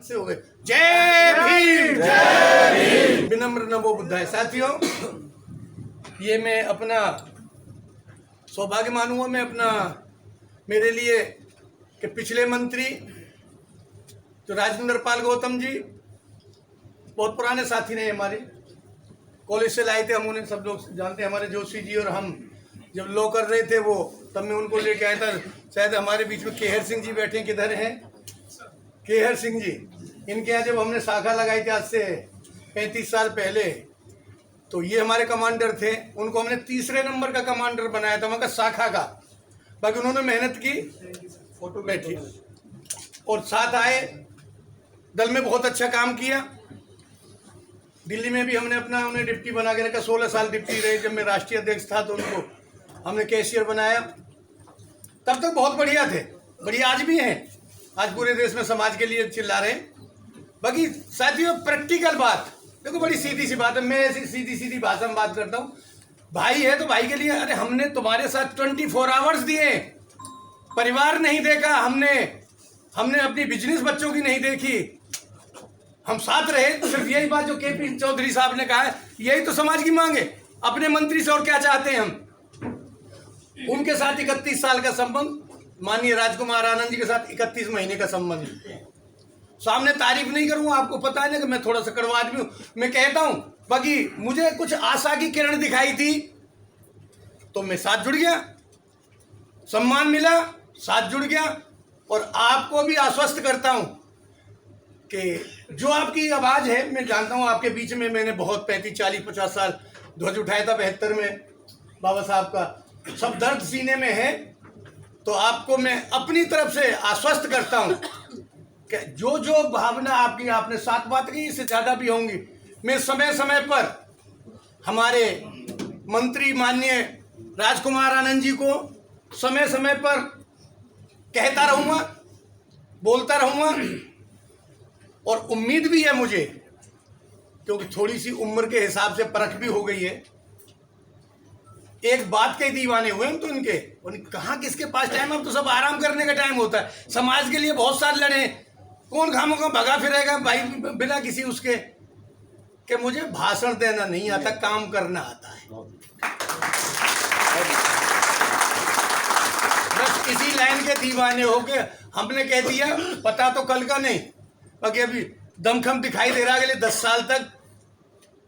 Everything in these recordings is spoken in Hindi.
से हो गए। जय भीम, जय भीम। विनम्र नमो बुद्धाय। साथियों, ये मैं अपना सौभाग्य मानूंगा, मैं अपना मेरे लिए कि पिछले मंत्री जो राजेंद्र पाल गौतम जी बहुत पुराने साथी ने, हमारे कॉलेज से लाए थे, हम उन्हें सब लोग जानते हैं। हमारे जोशी जी और हम जब लॉ कर रहे थे वो, तब मैं उनको लेके आया था। शायद हमारे बीच में केहर सिंह जी बैठे हैं, किधर हैं केहर सिंह जी? इनके यहाँ जब हमने शाखा लगाई थी आज से 35 साल पहले, तो ये हमारे कमांडर थे। उनको हमने तीसरे नंबर का कमांडर बनाया था, मगर शाखा का। बाकी उन्होंने मेहनत की, फोटो बैठी और साथ आए, दल में बहुत अच्छा काम किया। दिल्ली में भी हमने अपना उन्हें डिप्टी बना के रखा, 16 साल डिप्टी रहे। जब मैं राष्ट्रीय अध्यक्ष था तो उनको हमने कैशियर बनाया। तब तक बहुत बढ़िया थे, बढ़िया आज भी हैं। आज पूरे देश में समाज के लिए चिल्ला रहे हैं। बाकी साथियों, प्रैक्टिकल बात देखो, बड़ी सीधी सी बात है। मैं ऐसी सीधी सीधी भाषा में बात करता हूँ। भाई है तो भाई के लिए, अरे हमने तुम्हारे साथ 24 आवर्स दिए, परिवार नहीं देखा हमने अपनी बिजनेस बच्चों की नहीं देखी, हम साथ रहे। सिर्फ यही बात जो केपी चौधरी साहब ने कहा है, यही तो समाज की मांग है। अपने मंत्री से और क्या चाहते हैं हम? उनके साथ 31 साल का संबंध, माननीय राजकुमार आनंद जी के साथ 31 महीने का संबंध। सामने तारीफ नहीं करूंगा, आपको पता है ना कि मैं थोड़ा सा कड़वा आदमी हूं। मैं कहता हूं, बाकी मुझे कुछ आशा की किरण दिखाई थी तो मैं साथ जुड़ गया, सम्मान मिला, साथ जुड़ गया। और आपको भी आश्वस्त करता हूं कि जो आपकी आवाज है, मैं जानता हूं आपके बीच में मैंने बहुत 35, 40, 50 साल ध्वज उठाया था 72 में बाबा साहब का, सब दर्द सीने में है। तो आपको मैं अपनी तरफ से आश्वस्त करता हूं कि जो जो भावना आपकी, आपने 7 बात की, इससे ज्यादा भी होंगी, मैं समय समय पर हमारे मंत्री माननीय राजकुमार आनंद जी को समय समय पर कहता रहूंगा, बोलता रहूंगा। और उम्मीद भी है मुझे, क्योंकि थोड़ी सी उम्र के हिसाब से परख भी हो गई है। एक बात के दीवाने हुए हम तो इनके, कहाँ किसके पास टाइम, अब तो सब आराम करने का टाइम होता है। समाज के लिए बहुत सारे लड़े, कौन खामों का भगा फिरेगा भाई बिना किसी उसके। कि मुझे भाषण देना नहीं आता, काम करना आता है। बस इसी लाइन के दीवाने हो के हमने कह दिया, पता तो कल का नहीं, बाकी अभी दमखम दिखाई दे रहा है। अगले 10 साल तक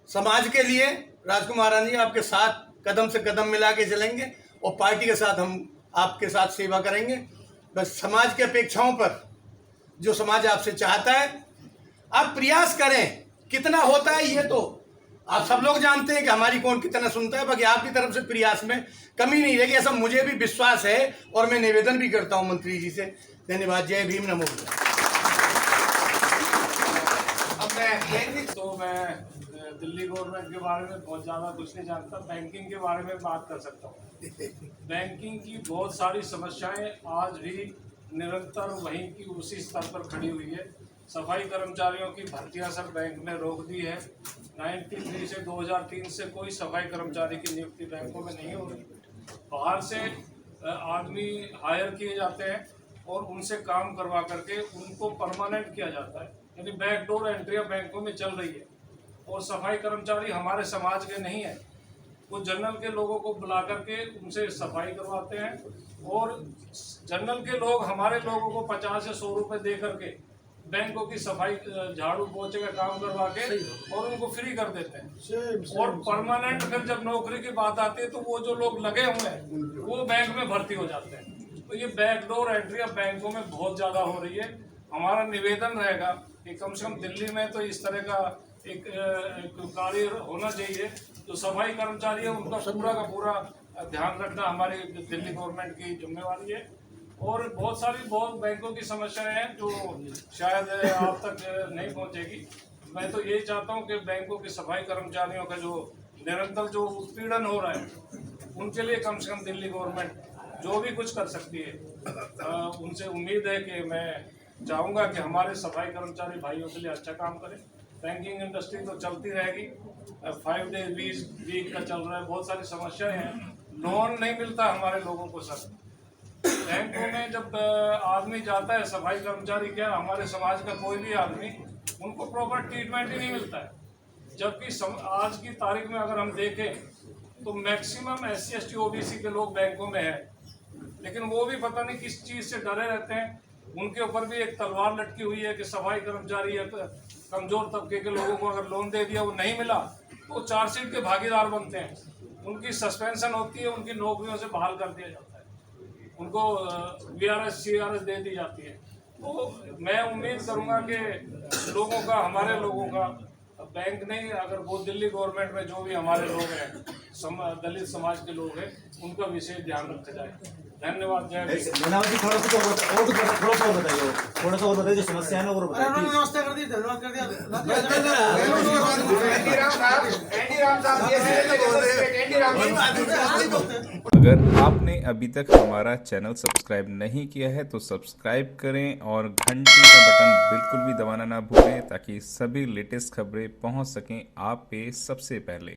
समाज के लिए राजकुमार जी आपके साथ कदम से कदम मिला के चलेंगे और पार्टी के साथ हम आपके साथ सेवा करेंगे। बस समाज की अपेक्षाओं पर, जो समाज आपसे चाहता है, आप प्रयास करें। कितना होता है ये तो आप सब लोग जानते हैं कि हमारी कौन कितना सुनता है। बाकी आपकी तरफ से प्रयास में कमी नहीं रहेगी, ऐसा मुझे भी विश्वास है। और मैं निवेदन भी करता हूं मंत्री जी से। धन्यवाद। जय भीम, नमो बुद्धाय। तो मैं दिल्ली गवर्नमेंट के बारे में बहुत ज़्यादा कुछ नहीं जानता, बैंकिंग के बारे में बात कर सकता हूँ। बैंकिंग की बहुत सारी समस्याएं आज भी निरंतर वहीं की उसी स्तर पर खड़ी हुई है। सफाई कर्मचारियों की भर्तियां सब बैंक ने रोक दी है। 93 से 2003 से कोई सफाई कर्मचारी की नियुक्ति बैंकों में नहीं हो रही। बाहर से आदमी हायर किए जाते हैं और उनसे काम करवा करके उनको परमानेंट किया जाता है, यानी बैकडोर एंट्रियां बैंकों में चल रही है। और सफाई कर्मचारी हमारे समाज के नहीं है, वो जनरल के लोगों को बुला करके उनसे सफाई करवाते हैं। और जनरल के लोग हमारे लोगों को 50 से 100 रुपये दे करके बैंकों की सफाई, झाड़ू पोछे का काम करवा के और उनको फ्री कर देते हैं। और परमानेंट फिर जब नौकरी की बात आती है तो वो जो लोग लगे हुए हैं वो बैंक में भर्ती हो जाते हैं। तो ये बैकडोर एंट्रियां बैंकों में बहुत ज़्यादा हो रही है। हमारा निवेदन रहेगा कि कम से कम दिल्ली में तो इस तरह का एक कार्य होना चाहिए। जो सफाई कर्मचारी है उनका पूरा का पूरा ध्यान रखना हमारी दिल्ली गवर्नमेंट की जिम्मेवारी है। और बहुत बैंकों की समस्याएं हैं जो शायद आप तक नहीं पहुंचेगी। मैं तो यही चाहता हूं कि बैंकों के सफाई कर्मचारियों का जो निरंतर जो उत्पीड़न हो रहा है, उनके लिए कम से कम दिल्ली गवर्नमेंट जो भी कुछ कर सकती है, उनसे उम्मीद है कि मैं चाहूँगा कि हमारे सफाई कर्मचारी भाइयों के लिए अच्छा काम करें। बैंकिंग इंडस्ट्री तो चलती रहेगी, 5 डेज वीक का चल रहा है। बहुत सारी समस्याएं हैं, लोन नहीं मिलता हमारे लोगों को सर। बैंकों में जब आदमी जाता है, सफाई कर्मचारी क्या हमारे समाज का कोई भी आदमी, उनको प्रॉपर ट्रीटमेंट ही नहीं मिलता है। जबकि आज की तारीख में अगर हम देखें तो मैक्सिमम SC ST OBC के लोग बैंकों में हैं, लेकिन वो भी पता नहीं किस चीज़ से डरे रहते हैं। उनके ऊपर भी एक तलवार लटकी हुई है कि सफाई कर्मचारी या कमज़ोर तबके के लोगों को अगर लोन दे दिया, वो नहीं मिला तो चार्जशीट के भागीदार बनते हैं, उनकी सस्पेंशन होती है, उनकी नौकरियों से बहाल कर दिया जाता है, उनको VRS CRS दे दी जाती है। तो मैं उम्मीद करूंगा कि लोगों का, हमारे लोगों का, बैंक नहीं, अगर वो दिल्ली गवर्नमेंट में जो भी हमारे लोग हैं, दलित समाज के लोग हैं, उनका विशेष ध्यान रखा जाए। धन्यवाद। जय भीम। धन्यवाद जी। थोड़ा सा और बताइए, थोड़ा सा और बताइए, जो समस्या है ना वो बताइए। नमस्ते कर दी, धन्यवाद कर दिया। अगर आपने अभी तक हमारा चैनल सब्सक्राइब नहीं किया है तो सब्सक्राइब करें और घंटी का बटन बिल्कुल भी दबाना ना भूलें, ताकि सभी लेटेस्ट खबरें पहुंच सकें आप पे सबसे पहले।